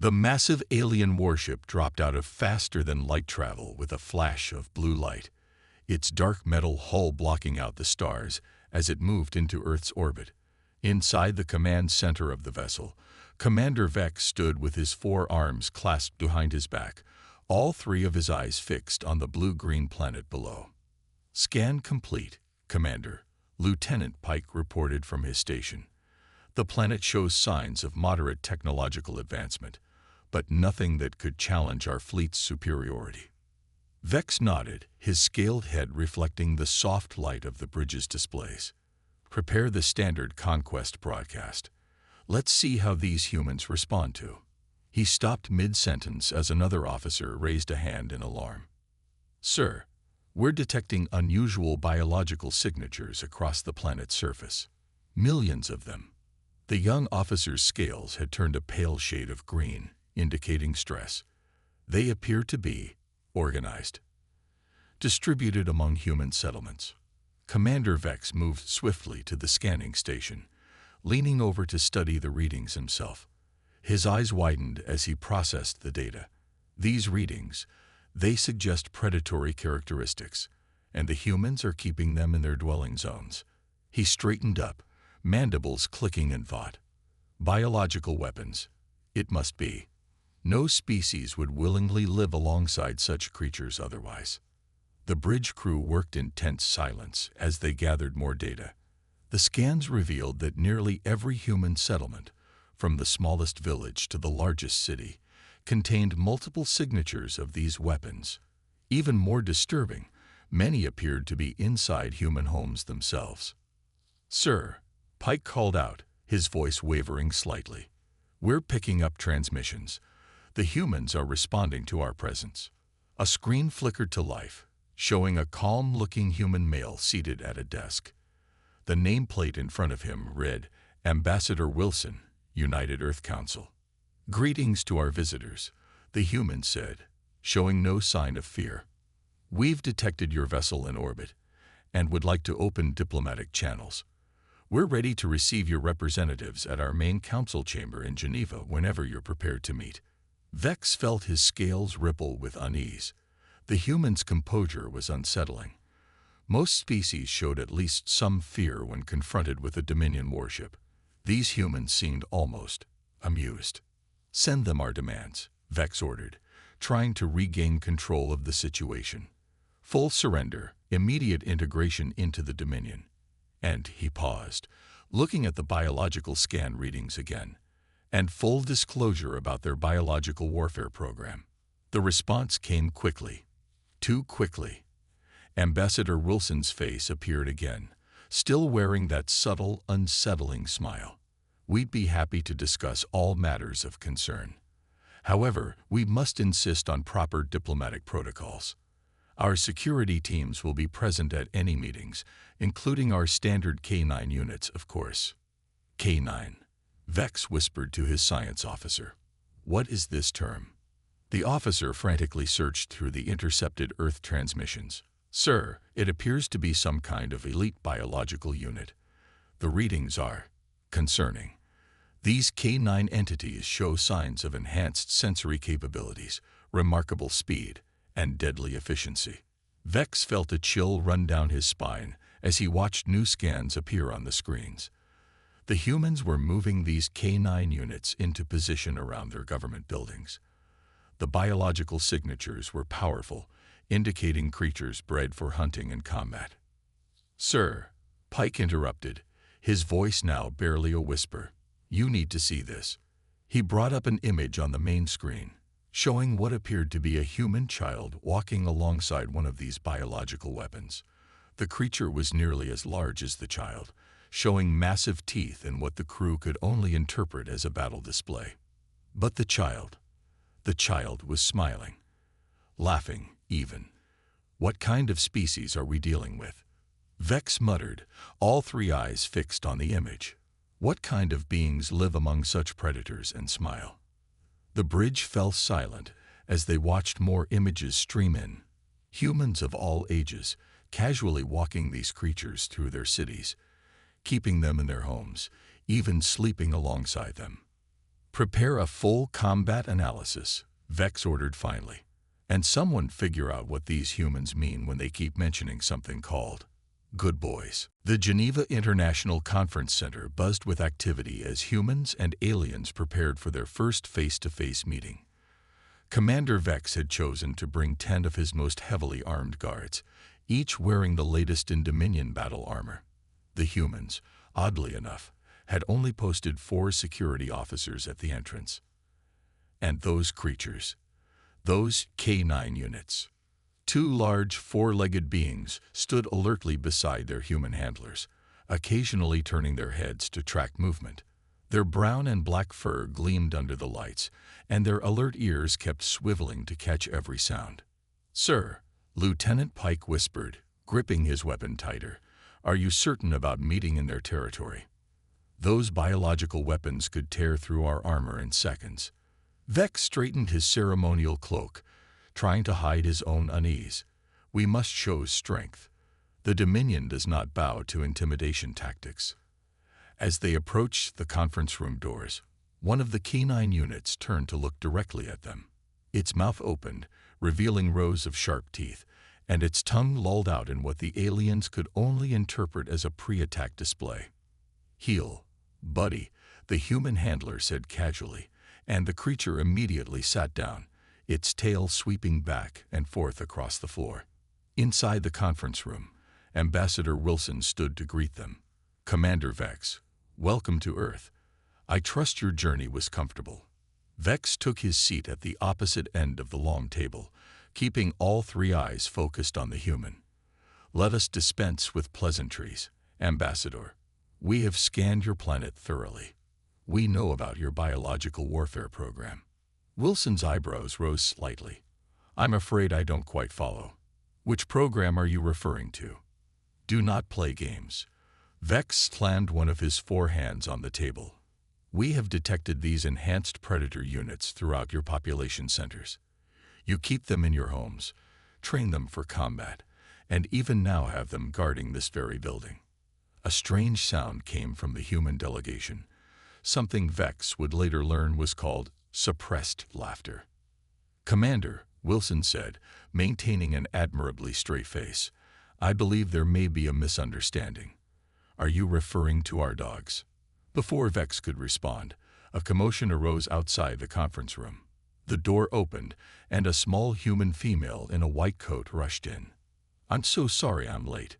The massive alien warship dropped out of faster-than-light travel with a flash of blue light, its dark metal hull blocking out the stars as it moved into Earth's orbit. Inside the command center of the vessel, Commander Vex stood with his forearms clasped behind his back, all three of his eyes fixed on the blue-green planet below. "Scan complete, Commander," Lieutenant Pike reported from his station. "The planet shows signs of moderate technological advancement, but nothing that could challenge our fleet's superiority." Vex nodded, his scaled head reflecting the soft light of the bridge's displays. "Prepare the standard conquest broadcast. Let's see how these humans respond to." He stopped mid-sentence as another officer raised a hand in alarm. "Sir, we're detecting unusual biological signatures across the planet's surface. Millions of them." The young officer's scales had turned a pale shade of green, indicating stress. "They appear to be organized, distributed among human settlements." Commander Vex moved swiftly to the scanning station, leaning over to study the readings himself. His eyes widened as he processed the data. These readings, they suggest predatory characteristics, and the humans are keeping them in their dwelling zones. He straightened up, mandibles clicking in thought. Biological weapons. It must be. No species would willingly live alongside such creatures otherwise. The bridge crew worked in tense silence as they gathered more data. The scans revealed that nearly every human settlement, from the smallest village to the largest city, contained multiple signatures of these weapons. Even more disturbing, many appeared to be inside human homes themselves. "Sir," Pike called out, his voice wavering slightly, "we're picking up transmissions. The humans are responding to our presence." A screen flickered to life, showing a calm-looking human male seated at a desk. The nameplate in front of him read, "Ambassador Wilson, United Earth Council." "Greetings to our visitors," the human said, showing no sign of fear. "We've detected your vessel in orbit and would like to open diplomatic channels. We're ready to receive your representatives at our main council chamber in Geneva whenever you're prepared to meet." Vex felt his scales ripple with unease. The human's composure was unsettling. Most species showed at least some fear when confronted with a Dominion warship. These humans seemed almost amused. "Send them our demands," Vex ordered, trying to regain control of the situation. "Full surrender, immediate integration into the Dominion." And he paused, looking at the biological scan readings again, "and full disclosure about their biological warfare program." The response came quickly. Too quickly. Ambassador Wilson's face appeared again, still wearing that subtle, unsettling smile. "We'd be happy to discuss all matters of concern. However, we must insist on proper diplomatic protocols. Our security teams will be present at any meetings, including our standard K9 units, of course." "K9," Vex whispered to his science officer. "What is this term?" The officer frantically searched through the intercepted Earth transmissions. "Sir, it appears to be some kind of elite biological unit. The readings are concerning. These K9 entities show signs of enhanced sensory capabilities, remarkable speed, and deadly efficiency." Vex felt a chill run down his spine as he watched new scans appear on the screens. The humans were moving these K9 units into position around their government buildings. The biological signatures were powerful, indicating creatures bred for hunting and combat. "Sir," Pike interrupted, his voice now barely a whisper, "you need to see this." He brought up an image on the main screen, showing what appeared to be a human child walking alongside one of these biological weapons. The creature was nearly as large as the child, showing massive teeth in what the crew could only interpret as a battle display. But the child was smiling, laughing even. "What kind of species are we dealing with?" Vex muttered, all three eyes fixed on the image. What kind of beings live among such predators and smile? The bridge fell silent as they watched more images stream in. Humans of all ages, casually walking these creatures through their cities, keeping them in their homes, even sleeping alongside them. "Prepare a full combat analysis," Vex ordered finally. "And someone figure out what these humans mean when they keep mentioning something called good boys." The Geneva International Conference Center buzzed with activity as humans and aliens prepared for their first face-to-face meeting. Commander Vex had chosen to bring 10 of his most heavily armed guards, each wearing the latest in Dominion battle armor. The humans, oddly enough, had only posted 4 security officers at the entrance. And those creatures, those K9 units, 2 large, 4-legged beings stood alertly beside their human handlers, occasionally turning their heads to track movement. Their brown and black fur gleamed under the lights, and their alert ears kept swiveling to catch every sound. "Sir," Lieutenant Pike whispered, gripping his weapon tighter, "are you certain about meeting in their territory? Those biological weapons could tear through our armor in seconds." Vex straightened his ceremonial cloak, trying to hide his own unease. "We must show strength. The Dominion does not bow to intimidation tactics." As they approached the conference room doors, one of the K9 units turned to look directly at them. Its mouth opened, revealing rows of sharp teeth, and its tongue lolled out in what the aliens could only interpret as a pre-attack display. "Heel, buddy," the human handler said casually, and the creature immediately sat down, its tail sweeping back and forth across the floor. Inside the conference room, Ambassador Wilson stood to greet them. "Commander Vex, welcome to Earth. I trust your journey was comfortable." Vex took his seat at the opposite end of the long table, keeping all 3 eyes focused on the human. "Let us dispense with pleasantries, Ambassador. We have scanned your planet thoroughly. We know about your biological warfare program." Wilson's eyebrows rose slightly. "I'm afraid I don't quite follow. Which program are you referring to?" "Do not play games." Vex slammed one of his 4 hands on the table. "We have detected these enhanced predator units throughout your population centers. You keep them in your homes, train them for combat, and even now have them guarding this very building." A strange sound came from the human delegation, something Vex would later learn was called suppressed laughter. "Commander," Wilson said, maintaining an admirably straight face, "I believe there may be a misunderstanding. Are you referring to our dogs?" Before Vex could respond, a commotion arose outside the conference room. The door opened, and a small human female in a white coat rushed in. "I'm so sorry I'm late,"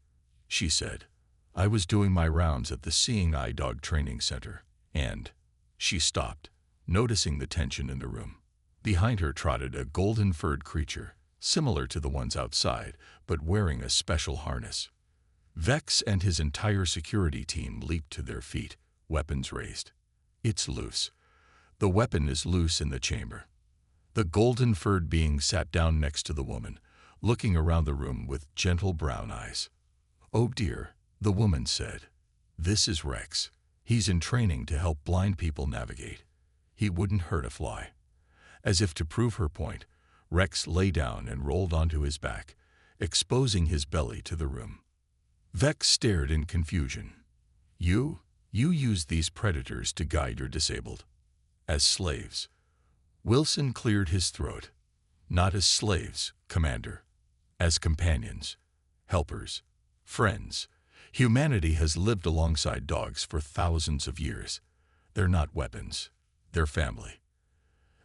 she said. "I was doing my rounds at the Seeing Eye Dog Training Center, and—" She stopped, noticing the tension in the room. Behind her trotted a golden-furred creature, similar to the ones outside, but wearing a special harness. Vex and his entire security team leaped to their feet, weapons raised. "It's loose. The weapon is loose in the chamber." The golden-furred being sat down next to the woman, looking around the room with gentle brown eyes. "Oh dear," the woman said. "This is Rex. He's in training to help blind people navigate. He wouldn't hurt a fly." As if to prove her point, Rex lay down and rolled onto his back, exposing his belly to the room. Vex stared in confusion. You use these predators to guide your disabled." "As slaves." Wilson cleared his throat. "Not as slaves, Commander. As companions, helpers, friends. Humanity has lived alongside dogs for thousands of years. They're not weapons. They're family."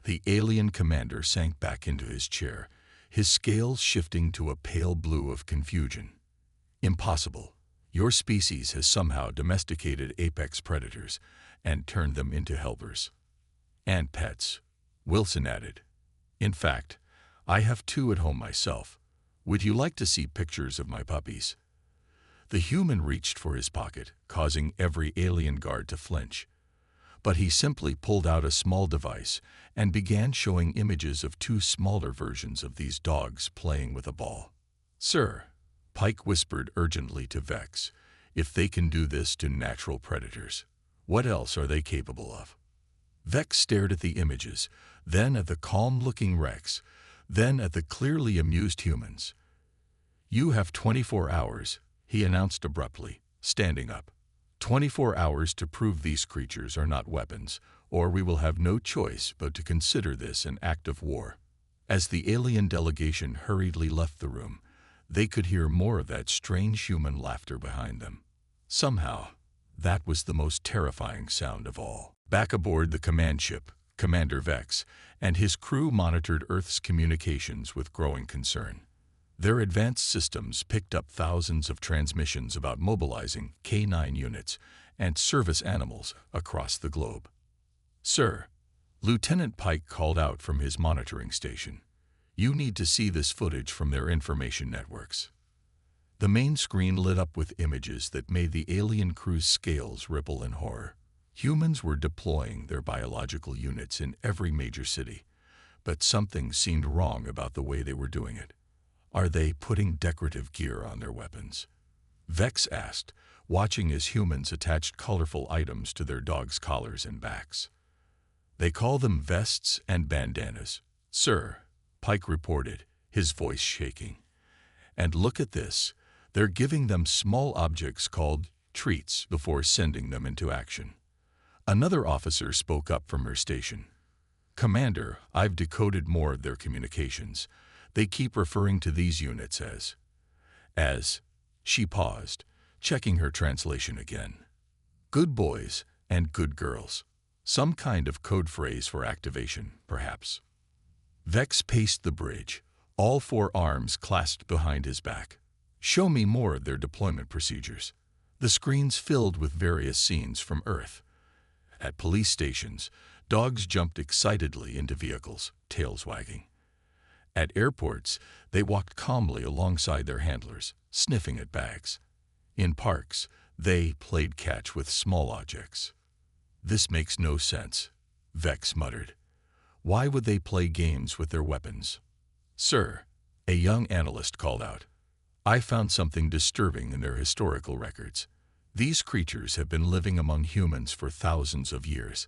The alien commander sank back into his chair, his scales shifting to a pale blue of confusion. "Impossible. Your species has somehow domesticated apex predators and turned them into helpers." "And pets," Wilson added. "In fact, I have 2 at home myself. Would you like to see pictures of my puppies?" The human reached for his pocket, causing every alien guard to flinch. But he simply pulled out a small device and began showing images of 2 smaller versions of these dogs playing with a ball. "Sir," Pike whispered urgently to Vex, "if they can do this to natural predators, what else are they capable of?" Vex stared at the images, then at the calm-looking Rex, then at the clearly amused humans. "You have 24 hours, he announced abruptly, standing up. 24 hours to prove these creatures are not weapons, or we will have no choice but to consider this an act of war." As the alien delegation hurriedly left the room, they could hear more of that strange human laughter behind them. Somehow, that was the most terrifying sound of all. Back aboard the command ship, Commander Vex and his crew monitored Earth's communications with growing concern. Their advanced systems picked up thousands of transmissions about mobilizing K-9 units and service animals across the globe. "Sir," Lieutenant Pike called out from his monitoring station, "you need to see this footage from their information networks." The main screen lit up with images that made the alien crew's scales ripple in horror. Humans were deploying their biological units in every major city, but something seemed wrong about the way they were doing it. "Are they putting decorative gear on their weapons?" Vex asked, watching as humans attached colorful items to their dogs' collars and backs. "They call them vests and bandanas, sir," Pike reported, his voice shaking. "And look at this. They're giving them small objects called treats before sending them into action." Another officer spoke up from her station. "Commander, I've decoded more of their communications. They keep referring to these units as..." She paused, checking her translation again. "Good boys and good girls." Some kind of code phrase for activation, perhaps. Vex paced the bridge, all four arms clasped behind his back. "Show me more of their deployment procedures." The screens filled with various scenes from Earth. At police stations, dogs jumped excitedly into vehicles, tails wagging. At airports, they walked calmly alongside their handlers, sniffing at bags. In parks, they played catch with small objects. "This makes no sense," Vex muttered. "Why would they play games with their weapons?" "Sir," a young analyst called out, "I found something disturbing in their historical records. These creatures have been living among humans for thousands of years.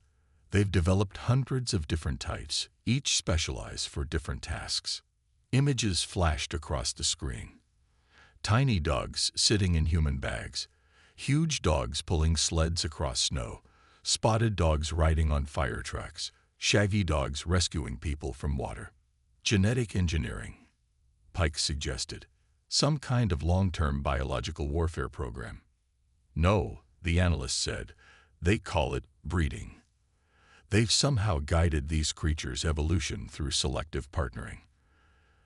They've developed hundreds of different types, each specialized for different tasks." Images flashed across the screen. Tiny dogs sitting in human bags, huge dogs pulling sleds across snow, spotted dogs riding on fire trucks, shaggy dogs rescuing people from water. "Genetic engineering," Pike suggested. "Some kind of long-term biological warfare program." "No," the analyst said. "They call it breeding. They've somehow guided these creatures' evolution through selective partnering.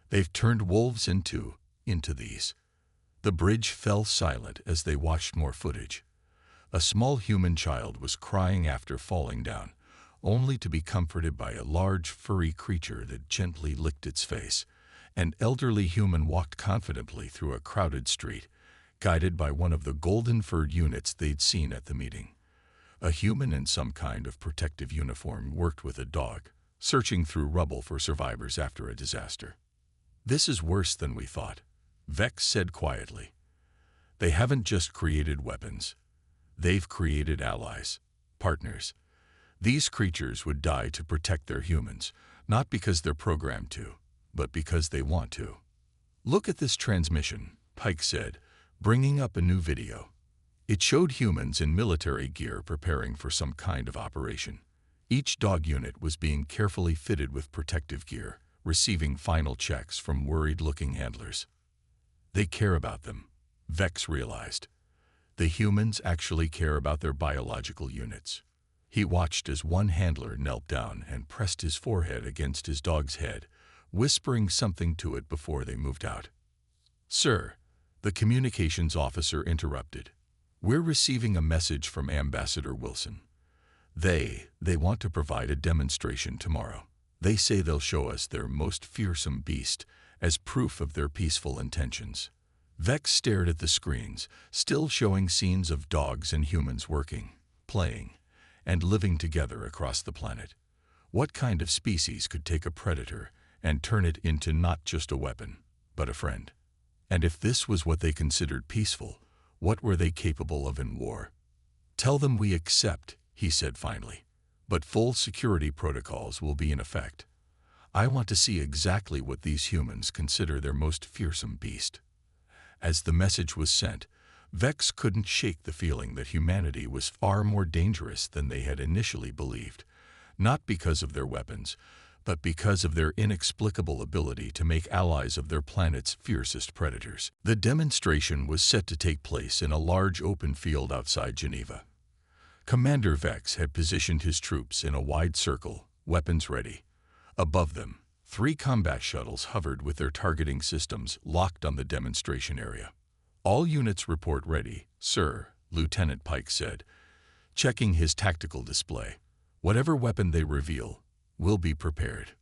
They've turned wolves into these." The bridge fell silent as they watched more footage. A small human child was crying after falling down, only to be comforted by a large, furry creature that gently licked its face. An elderly human walked confidently through a crowded street, guided by one of the golden-furred units they'd seen at the meeting. A human in some kind of protective uniform worked with a dog, searching through rubble for survivors after a disaster. "This is worse than we thought," Vex said quietly. "They haven't just created weapons. They've created allies, partners. These creatures would die to protect their humans, not because they're programmed to, but because they want to." "Look at this transmission," Pike said, bringing up a new video. It showed humans in military gear preparing for some kind of operation. Each dog unit was being carefully fitted with protective gear, receiving final checks from worried-looking handlers. "They care about them," Vex realized. "The humans actually care about their biological units." He watched as one handler knelt down and pressed his forehead against his dog's head, whispering something to it before they moved out. "Sir," the communications officer interrupted. "We're receiving a message from Ambassador Wilson. They want to provide a demonstration tomorrow. They say they'll show us their most fearsome beast as proof of their peaceful intentions." Vex stared at the screens, still showing scenes of dogs and humans working, playing, and living together across the planet. What kind of species could take a predator and turn it into not just a weapon, but a friend? And if this was what they considered peaceful, what were they capable of in war? "Tell them we accept," he said finally, "but full security protocols will be in effect. I want to see exactly what these humans consider their most fearsome beast." As the message was sent, Vex couldn't shake the feeling that humanity was far more dangerous than they had initially believed. not because of their weapons, but because of their inexplicable ability to make allies of their planet's fiercest predators. The demonstration was set to take place in a large open field outside Geneva. Commander Vex had positioned his troops in a wide circle, weapons ready. Above them, 3 combat shuttles hovered with their targeting systems locked on the demonstration area. "All units report ready, sir," Lieutenant Pike said, checking his tactical display. "Whatever weapon they reveal, we'll be prepared."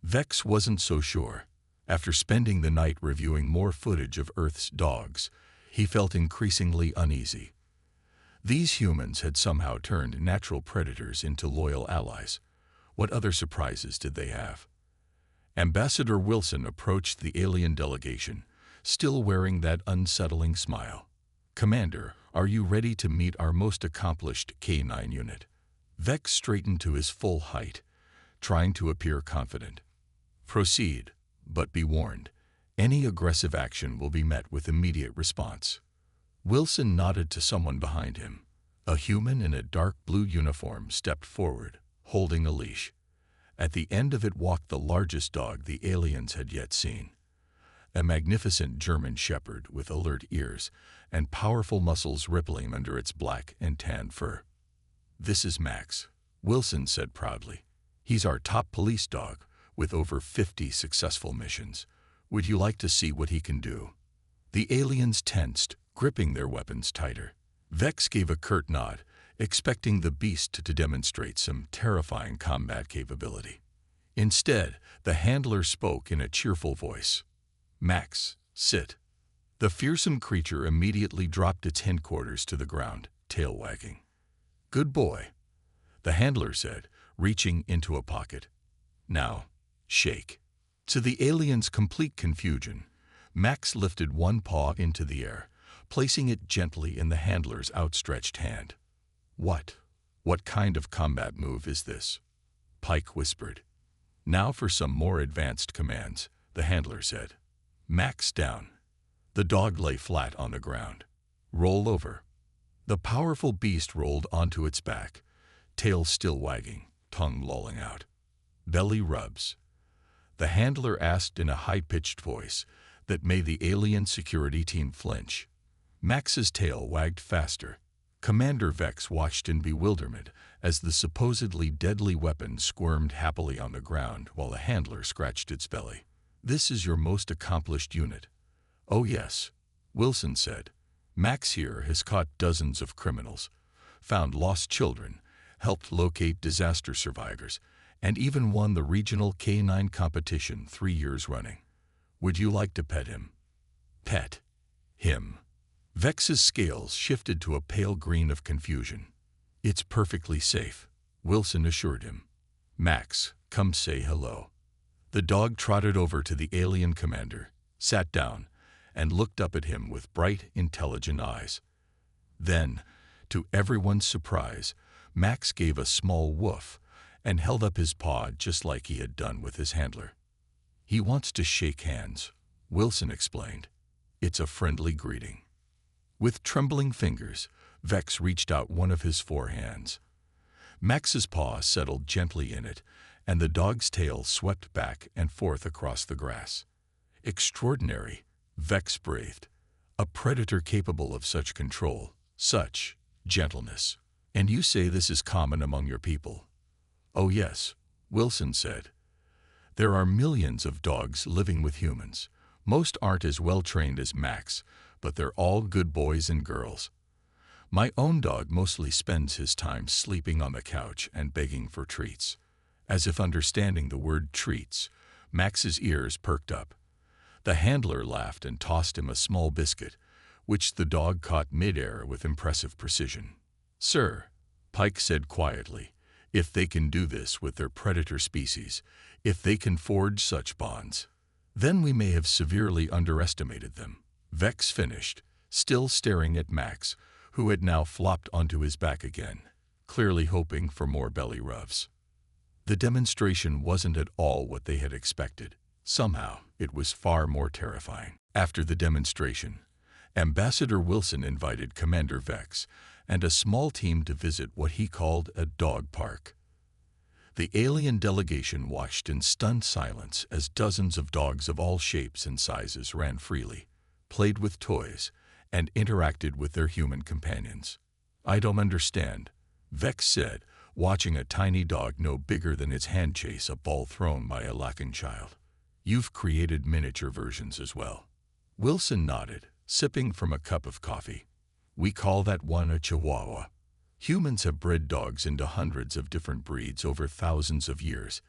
Vex wasn't so sure. After spending the night reviewing more footage of Earth's dogs, he felt increasingly uneasy. These humans had somehow turned natural predators into loyal allies. What other surprises did they have? Ambassador Wilson approached the alien delegation, still wearing that unsettling smile. "Commander, are you ready to meet our most accomplished K9 unit?" Vex straightened to his full height, trying to appear confident. "Proceed, but be warned, any aggressive action will be met with immediate response." Wilson nodded to someone behind him. A human in a dark blue uniform stepped forward, holding a leash. At the end of it walked the largest dog the aliens had yet seen. A magnificent German shepherd with alert ears and powerful muscles rippling under its black and tan fur. "This is Max," Wilson said proudly. "He's our top police dog, with over 50 successful missions. Would you like to see what he can do?" The aliens tensed, gripping their weapons tighter. Vex gave a curt nod, expecting the beast to demonstrate some terrifying combat capability. Instead, the handler spoke in a cheerful voice. "Max, sit." The fearsome creature immediately dropped its hindquarters to the ground, tail wagging. "Good boy," the handler said, reaching into a pocket. "Now, shake." To the alien's complete confusion, Max lifted one paw into the air, placing it gently in the handler's outstretched hand. What kind of combat move is this?" Pike whispered. "Now for some more advanced commands," the handler said. "Max down." The dog lay flat on the ground. "Roll over." The powerful beast rolled onto its back, tail still wagging, tongue lolling out. "Belly rubs?" the handler asked in a high-pitched voice that made the alien security team flinch. Max's tail wagged faster. Commander Vex watched in bewilderment as the supposedly deadly weapon squirmed happily on the ground while the handler scratched its belly. "This is your most accomplished unit." "Oh yes," Wilson said. "Max here has caught dozens of criminals, found lost children, helped locate disaster survivors, and even won the regional K9 competition 3 years running. Would you like to pet him?" "Pet him?" Vex's scales shifted to a pale green of confusion. "It's perfectly safe," Wilson assured him. "Max, come say hello." The dog trotted over to the alien commander, sat down, and looked up at him with bright, intelligent eyes. Then, to everyone's surprise, Max gave a small woof and held up his paw just like he had done with his handler. "He wants to shake hands," Wilson explained. "It's a friendly greeting." With trembling fingers, Vex reached out one of his 4 hands. Max's paw settled gently in it, and the dog's tail swept back and forth across the grass. "Extraordinary," Vex breathed. "A predator capable of such control, such gentleness. And you say this is common among your people?" "Oh yes," Wilson said. "There are millions of dogs living with humans. Most aren't as well trained as Max, but they're all good boys and girls. My own dog mostly spends his time sleeping on the couch and begging for treats." As if understanding the word treats, Max's ears perked up. The handler laughed and tossed him a small biscuit, which the dog caught mid-air with impressive precision. "Sir," Pike said quietly, "if they can do this with their predator species, if they can forge such bonds, then we may have severely underestimated them." Vex finished, still staring at Max, who had now flopped onto his back again, clearly hoping for more belly rubs. The demonstration wasn't at all what they had expected. Somehow, it was far more terrifying. After the demonstration, Ambassador Wilson invited Commander Vex and a small team to visit what he called a dog park. The alien delegation watched in stunned silence as dozens of dogs of all shapes and sizes ran freely, played with toys, and interacted with their human companions. "I don't understand," Vex said, watching a tiny dog no bigger than its hand chase a ball thrown by a laughing child. "You've created miniature versions as well." Wilson nodded, sipping from a cup of coffee. "We call that one a Chihuahua. Humans have bred dogs into hundreds of different breeds over thousands of years,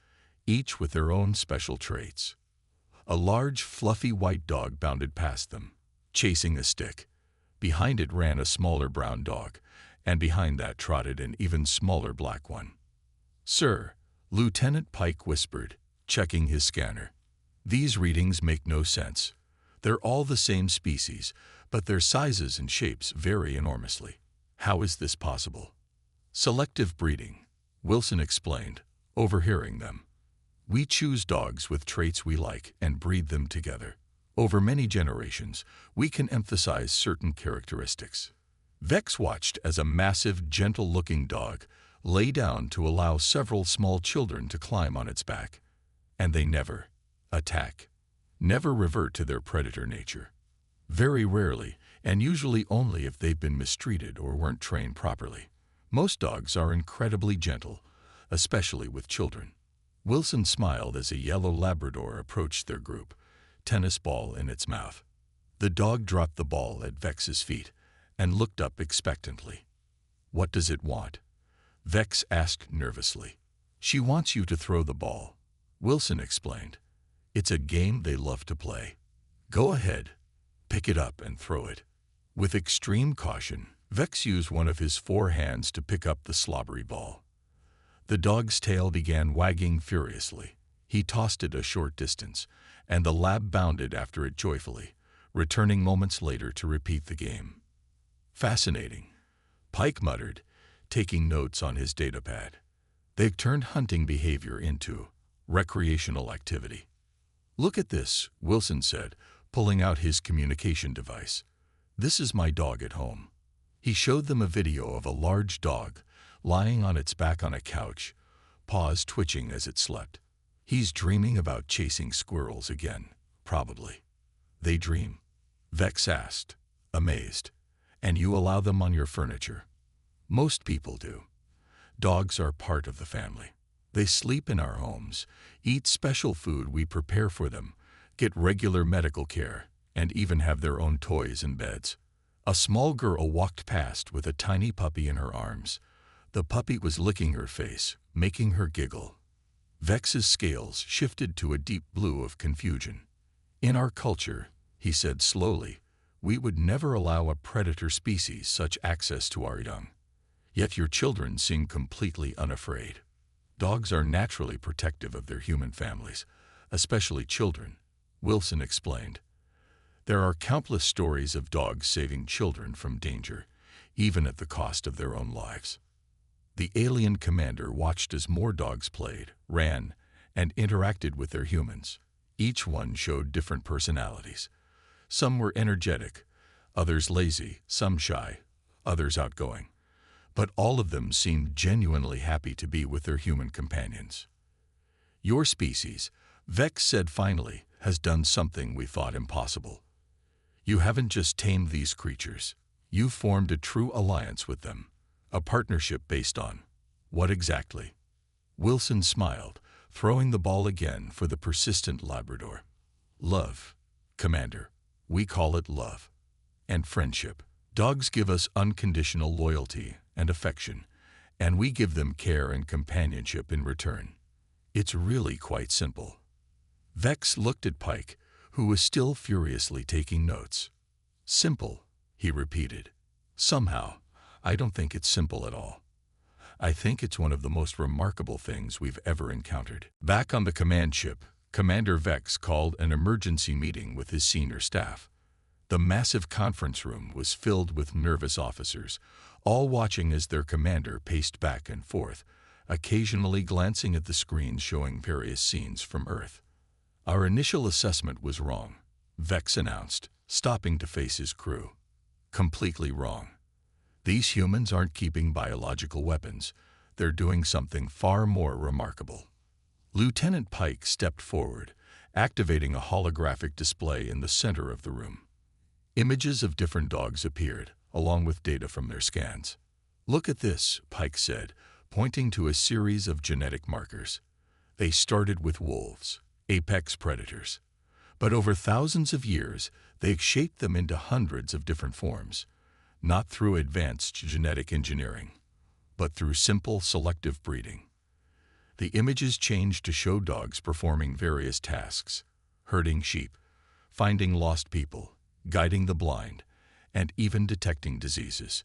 each with their own special traits." A large, fluffy white dog bounded past them, chasing a stick. Behind it ran a smaller brown dog, and behind that trotted an even smaller black one. "Sir," Lieutenant Pike whispered, checking his scanner. "These readings make no sense. They're all the same species, but their sizes and shapes vary enormously. How is this possible?" "Selective breeding," Wilson explained, overhearing them. "We choose dogs with traits we like and breed them together. Over many generations, we can emphasize certain characteristics." Vex watched as a massive, gentle-looking dog lay down to allow several small children to climb on its back. And they never attack, never revert to their predator nature. Very rarely, and usually only if they've been mistreated or weren't trained properly. Most dogs are incredibly gentle, especially with children. Wilson smiled as a yellow Labrador approached their group, tennis ball in its mouth. The dog dropped the ball at Vex's feet and looked up expectantly. "What does it want?" Vex asked nervously. "She wants you to throw the ball," Wilson explained. "It's a game they love to play. Go ahead, pick it up and throw it." With extreme caution, Vex used one of his 4 hands to pick up the slobbery ball. The dog's tail began wagging furiously. He tossed it a short distance, and the lab bounded after it joyfully, returning moments later to repeat the game. "Fascinating," Pike muttered, taking notes on his datapad. "They've turned hunting behavior into recreational activity." "Look at this," Wilson said, pulling out his communication device. "This is my dog at home." He showed them a video of a large dog lying on its back on a couch, paws twitching as it slept. "He's dreaming about chasing squirrels again, probably." "They dream?" Vex asked, amazed. "And you allow them on your furniture?" "Most people do. Dogs are part of the family. They sleep in our homes, eat special food we prepare for them, get regular medical care, and even have their own toys and beds." A small girl walked past with a tiny puppy in her arms. The puppy was licking her face, making her giggle. Vex's scales shifted to a deep blue of confusion. "In our culture," he said slowly, "we would never allow a predator species such access to our young. Yet your children seem completely unafraid." "Dogs are naturally protective of their human families, especially children," Wilson explained. "There are countless stories of dogs saving children from danger, even at the cost of their own lives." The alien commander watched as more dogs played, ran, and interacted with their humans. Each one showed different personalities. Some were energetic, others lazy, some shy, others outgoing. But all of them seemed genuinely happy to be with their human companions. "Your species," Vex said finally, "has done something we thought impossible. You haven't just tamed these creatures. You've formed a true alliance with them. A partnership based on what exactly?" Wilson smiled, throwing the ball again for the persistent Labrador. "Love, Commander. We call it love. And friendship. Dogs give us unconditional loyalty and affection, and we give them care and companionship in return. It's really quite simple." Vex looked at Pike, who was still furiously taking notes. "Simple," he repeated. "Somehow, I don't think it's simple at all. I think it's one of the most remarkable things we've ever encountered." Back on the command ship, Commander Vex called an emergency meeting with his senior staff. The massive conference room was filled with nervous officers, all watching as their commander paced back and forth, occasionally glancing at the screens showing various scenes from Earth. "Our initial assessment was wrong," Vex announced, stopping to face his crew. "Completely wrong. These humans aren't keeping biological weapons. they're doing something far more remarkable. Lieutenant Pike stepped forward, activating a holographic display in the center of the room. Images of different dogs appeared, along with data from their scans. "Look at this," Pike said, pointing to a series of genetic markers. They started with wolves, apex predators. But over thousands of years, they've shaped them into hundreds of different forms, not through advanced genetic engineering, but through simple selective breeding. The images changed to show dogs performing various tasks: herding sheep, finding lost people, guiding the blind, and even detecting diseases.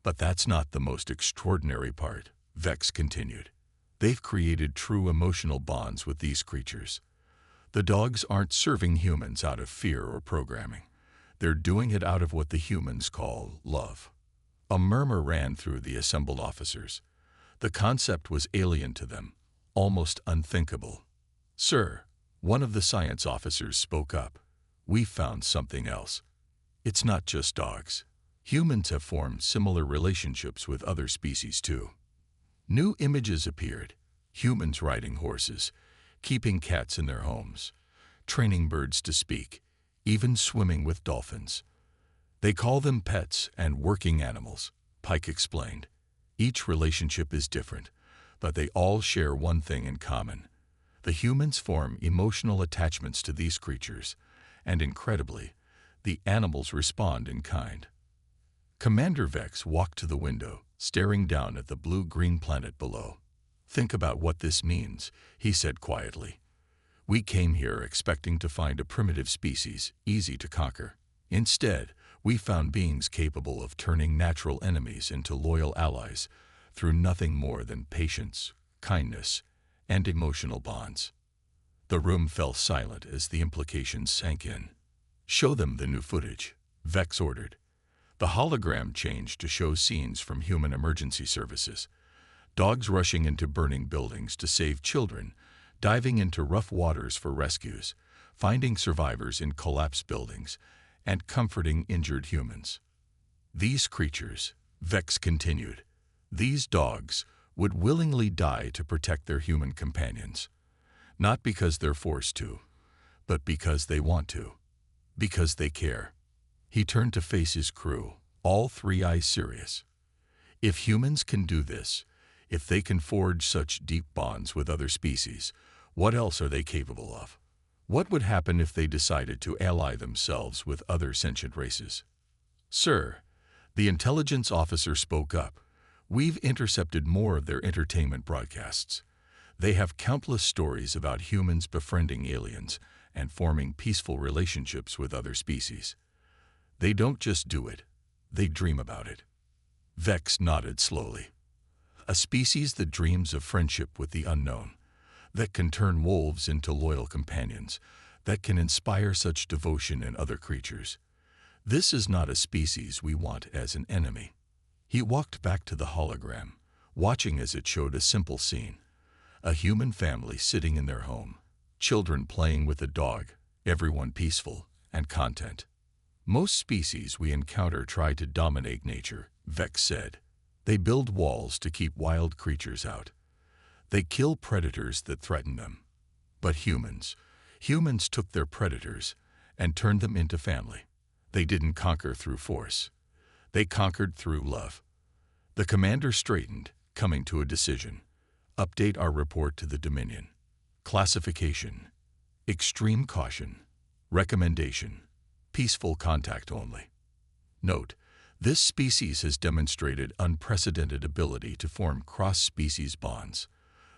But that's not the most extraordinary part, Vex continued. They've created true emotional bonds with these creatures. The dogs aren't serving humans out of fear or programming. They're doing it out of what the humans call love. A murmur ran through the assembled officers. The concept was alien to them, almost unthinkable. "Sir," one of the science officers spoke up, "we found something else. It's not just dogs. Humans have formed similar relationships with other species too." New images appeared: humans riding horses, keeping cats in their homes, training birds to speak, even swimming with dolphins. "They call them pets and working animals," Pike explained. "Each relationship is different, but they all share one thing in common. The humans form emotional attachments to these creatures, and incredibly, the animals respond in kind." Commander Vex walked to the window, staring down at the blue-green planet below. "Think about what this means," he said quietly. "We came here expecting to find a primitive species, easy to conquer. Instead, we found beings capable of turning natural enemies into loyal allies through nothing more than patience, kindness, and emotional bonds." The room fell silent as the implications sank in. "Show them the new footage," Vex ordered. The hologram changed to show scenes from human emergency services. Dogs rushing into burning buildings to save children, diving into rough waters for rescues, finding survivors in collapsed buildings, and comforting injured humans. "These creatures," Vex continued, "these dogs would willingly die to protect their human companions. Not because they're forced to, but because they want to. Because they care." He turned to face his crew, all three eyes serious. "If humans can do this, if they can forge such deep bonds with other species, what else are they capable of? What would happen if they decided to ally themselves with other sentient races?" "Sir," the intelligence officer spoke up, "we've intercepted more of their entertainment broadcasts. They have countless stories about humans befriending aliens and forming peaceful relationships with other species. They don't just do it, they dream about it." Vex nodded slowly. "A species that dreams of friendship with the unknown, that can turn wolves into loyal companions, that can inspire such devotion in other creatures. This is not a species we want as an enemy." He walked back to the hologram, watching as it showed a simple scene: a human family sitting in their home, children playing with a dog, everyone peaceful and content. "Most species we encounter try to dominate nature," Vex said. "They build walls to keep wild creatures out. They kill predators that threaten them. But humans took their predators and turned them into family. They didn't conquer through force. They conquered through love." The commander straightened, coming to a decision. "Update our report to the Dominion. Classification: extreme caution. Recommendation: peaceful contact only. Note: this species has demonstrated unprecedented ability to form cross-species bonds.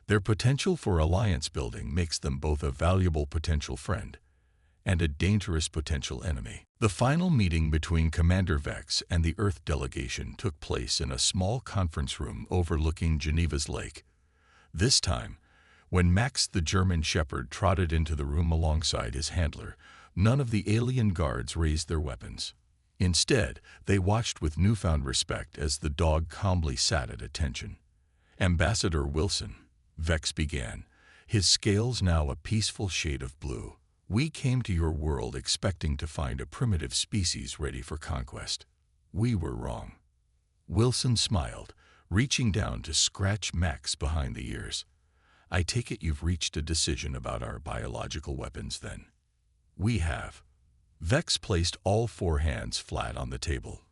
Their potential for alliance building makes them both a valuable potential friend and a dangerous potential enemy." The final meeting between Commander Vex and the Earth delegation took place in a small conference room overlooking Geneva's lake. This time, when Max the German Shepherd trotted into the room alongside his handler, none of the alien guards raised their weapons. Instead, they watched with newfound respect as the dog calmly sat at attention. "Ambassador Wilson," Vex began, his scales now a peaceful shade of blue, "we came to your world expecting to find a primitive species ready for conquest. We were wrong." Wilson smiled, reaching down to scratch Max behind the ears. "I take it you've reached a decision about our biological weapons, then?" "We have." Vex placed all four hands flat on the table.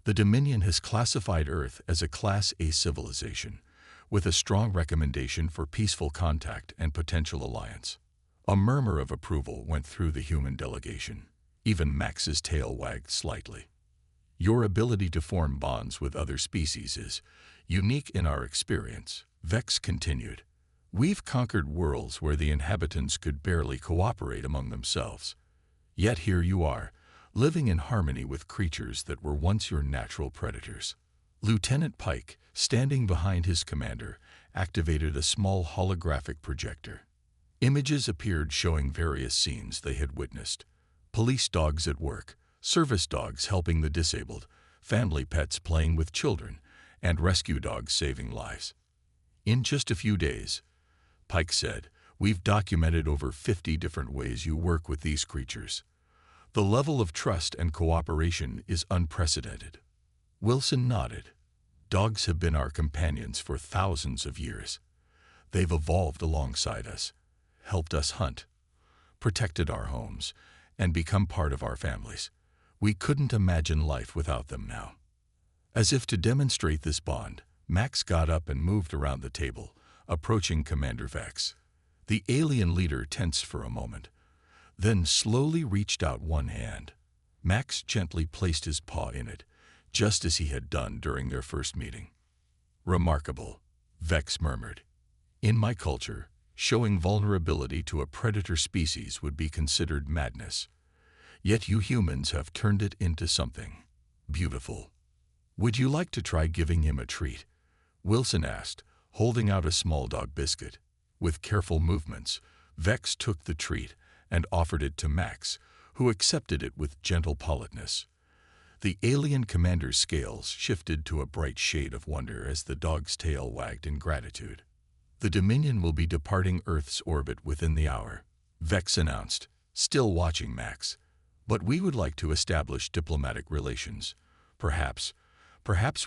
"The Dominion has classified Earth as a Class A civilization, with a strong recommendation for peaceful contact and potential alliance." A murmur of approval went through the human delegation. Even Max's tail wagged slightly. "Your ability to form bonds with other species is unique in our experience," Vex continued. "We've conquered worlds where the inhabitants could barely cooperate among themselves. Yet here you are, living in harmony with creatures that were once your natural predators." Lieutenant Pike, standing behind his commander, activated a small holographic projector. Images appeared showing various scenes they had witnessed. Police dogs at work, service dogs helping the disabled, family pets playing with children, and rescue dogs saving lives. "In just a few days," Pike said, "we've documented over 50 different ways you work with these creatures. The level of trust and cooperation is unprecedented." Wilson nodded. "Dogs have been our companions for thousands of years. They've evolved alongside us, helped us hunt, protected our homes, and become part of our families. We couldn't imagine life without them now." As if to demonstrate this bond, Max got up and moved around the table, approaching Commander Vex. The alien leader tensed for a moment, then slowly reached out one hand. Max gently placed his paw in it, just as he had done during their first meeting. "Remarkable," Vex murmured. "In my culture, showing vulnerability to a predator species would be considered madness. Yet you humans have turned it into something beautiful." "Would you like to try giving him a treat?" Wilson asked, holding out a small dog biscuit. With careful movements, Vex took the treat and offered it to Max, who accepted it with gentle politeness. The alien commander's scales shifted to a bright shade of wonder as the dog's tail wagged in gratitude. "The Dominion will be departing Earth's orbit within the hour," Vex announced, still watching Max. "But we would like to establish diplomatic relations. Perhaps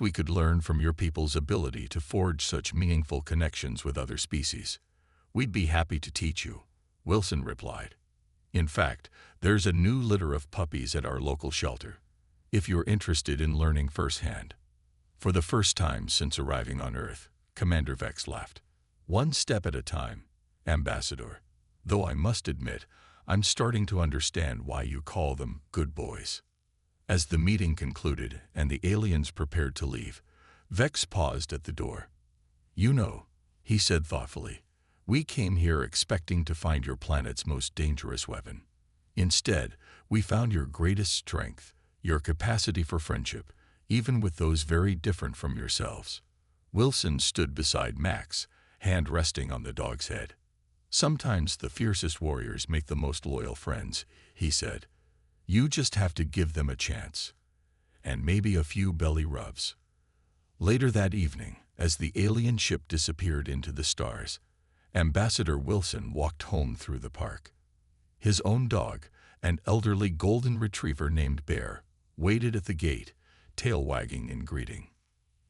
we could learn from your people's ability to forge such meaningful connections with other species." "We'd be happy to teach you," Wilson replied. "In fact, there's a new litter of puppies at our local shelter, if you're interested in learning firsthand." "For the first time since arriving on Earth," Commander Vex laughed. "One step at a time, Ambassador. Though I must admit, I'm starting to understand why you call them good boys." As the meeting concluded and the aliens prepared to leave, Vex paused at the door. "You know," he said thoughtfully, "we came here expecting to find your planet's most dangerous weapon. Instead, we found your greatest strength, your capacity for friendship, even with those very different from yourselves." Wilson stood beside Max, hand resting on the dog's head. "Sometimes the fiercest warriors make the most loyal friends," he said. "You just have to give them a chance. And maybe a few belly rubs." Later that evening, as the alien ship disappeared into the stars, Ambassador Wilson walked home through the park. His own dog, an elderly golden retriever named Bear, waited at the gate, tail wagging in greeting.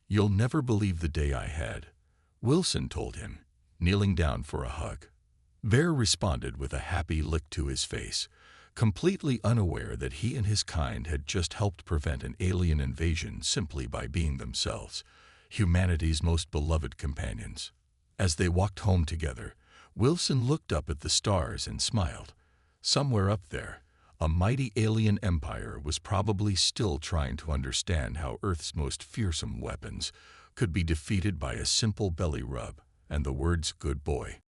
"You'll never believe the day I had," Wilson told him, kneeling down for a hug. Bear responded with a happy lick to his face, completely unaware that he and his kind had just helped prevent an alien invasion simply by being themselves, humanity's most beloved companions. As they walked home together, Wilson looked up at the stars and smiled. Somewhere up there, a mighty alien empire was probably still trying to understand how Earth's most fearsome weapons could be defeated by a simple belly rub and the words "good boy."